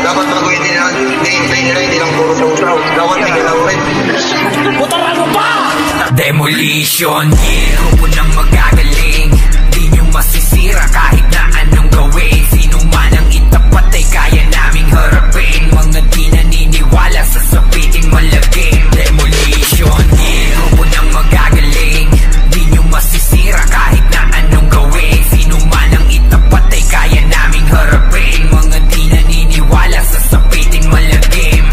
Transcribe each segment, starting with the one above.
Dapat baguhin din ang gameplay nila, hindi lang puro saw-saw. Dapat may galaw rin. Putaran mo pa! Demolition, grupo ng magagaling. Di nyo masisira kahit na anong gawin. Sino man ang itapat ay kaya naming harapin. Mga di naniniwala sa sapiting malagim. Demolition, grupo ng magagaling. Di nyo masisira kahit na anong gawin. Sino man ang itapat ay kaya naming harapin. Mga di naniniwala sa sapiting malagim.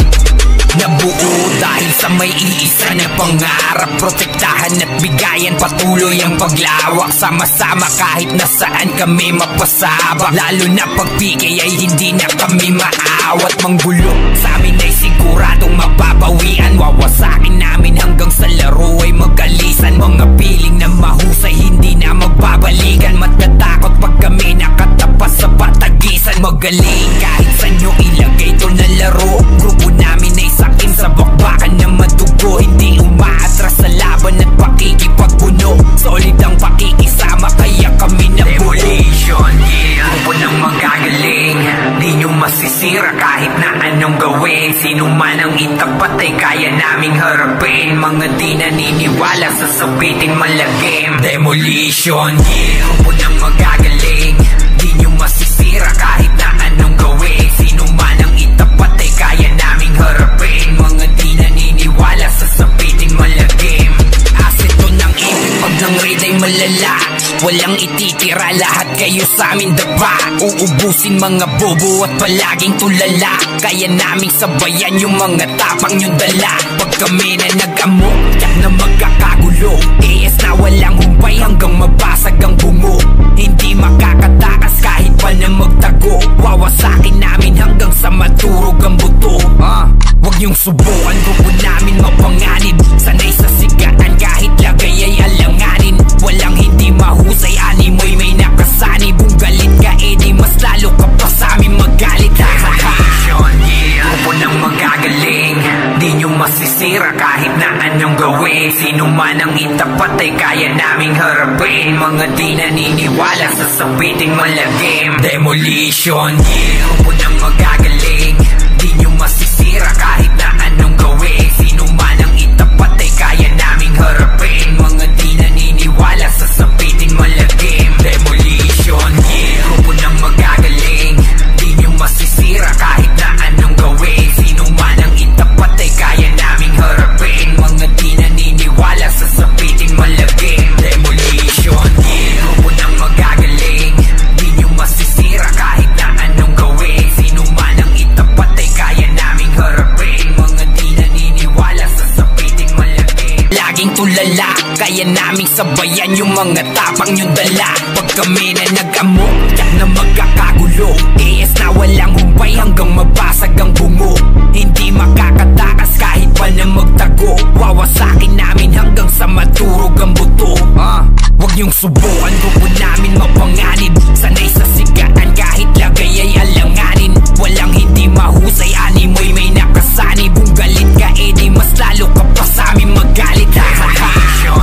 Nabuo dahil sa may iisa na pangarap. Protektahan at bigayan patuloy ang paglawak. Sama-sama kahit nasaan kami mapasabak. Lalo na pag PK ay hindi na kami maawat. Manggulo sa amin ay siguradong mapapawian. Wawasakin namin hanggang sa laro ay magalisan. Mga piling na mahusay hindi na magbabalikan. Matatakot pag kami nakatapas sa patagisan. Magaling kahit saan nyo ilagay to na laro. Grupo namin ay sakim sa bakbakan na madugo. Hindi umaatras sa laban at pakikipagpuno. Solid ang pakikisama kaya kami nabuo. Demolition, grupo ng magagaling. Di nyo masisira kahit na anong gawin. Sino man ang itapat ay kaya naming harapin. Mga di naniniwala sa sabiting malagim. Demolition, grupo ng magagaling. Di nyo masisira kahit na anong gawin. Sino man ang itapat ay kaya naming harapin. Mga di naniniwala sa sabiting malagim. Asset to ng ibig pag ng raid ay malala. Walang ititira, lahat kayo sa amin daba. Uubusin mga bobo at palaging tulala. Kaya naming sabayan yung mga tapang yung dala. Pag kami na nag-amok, yak na magkakagulo. AS na walang humpay hanggang mabasag ang bungo. Hindi makakatakas kahit pa na magtago. Wawasakin namin hanggang sa maturog ang buto. Huwag niyong subukan, grupo namin mapanganib. Sanay sa sigaan kahit lagay ay alanganin. Walang hindi mahusay, animoy may nakasani. Kung galit ka edi mas lalo ka pa sa amin magalit. Demolition, grupo ng magagaling. Di nyo masisira kahit na anong gawin. Sino man ang itapat ay kaya naming harapin. Mga di naniniwala sa sabiting malagim. Demolition, grupo ng magagaling. Di nyo masisira kahit na anong gawin. Sino man ang itapat ay kaya naming harapin. Mga di naniniwala sa sabiting malagim. Demolition, grupo ng magagaling. Di nyo masisira kahit na anong gawin. Sino man ang itapat ay kaya naming harapin. Mga di naniniwala sa sabiting malagim. Demolition, grupo ng magagaling. Di nyo masisira kahit na anong gawin. Sino man ang itapat ay kaya naming harapin. Mga di naniniwala sa sabiting malagim. Laging tulala, kaya naming sabayan yung mga tapang yung dala. Pag kami na nag-amok, yak na magkakagulo. AS na walang humpay hanggang mabasag ang bungo. Hindi makakatakas kahit pa na magtago. Wawasakin namin hanggang sa maturog ang buto. Huwag niyong subukan,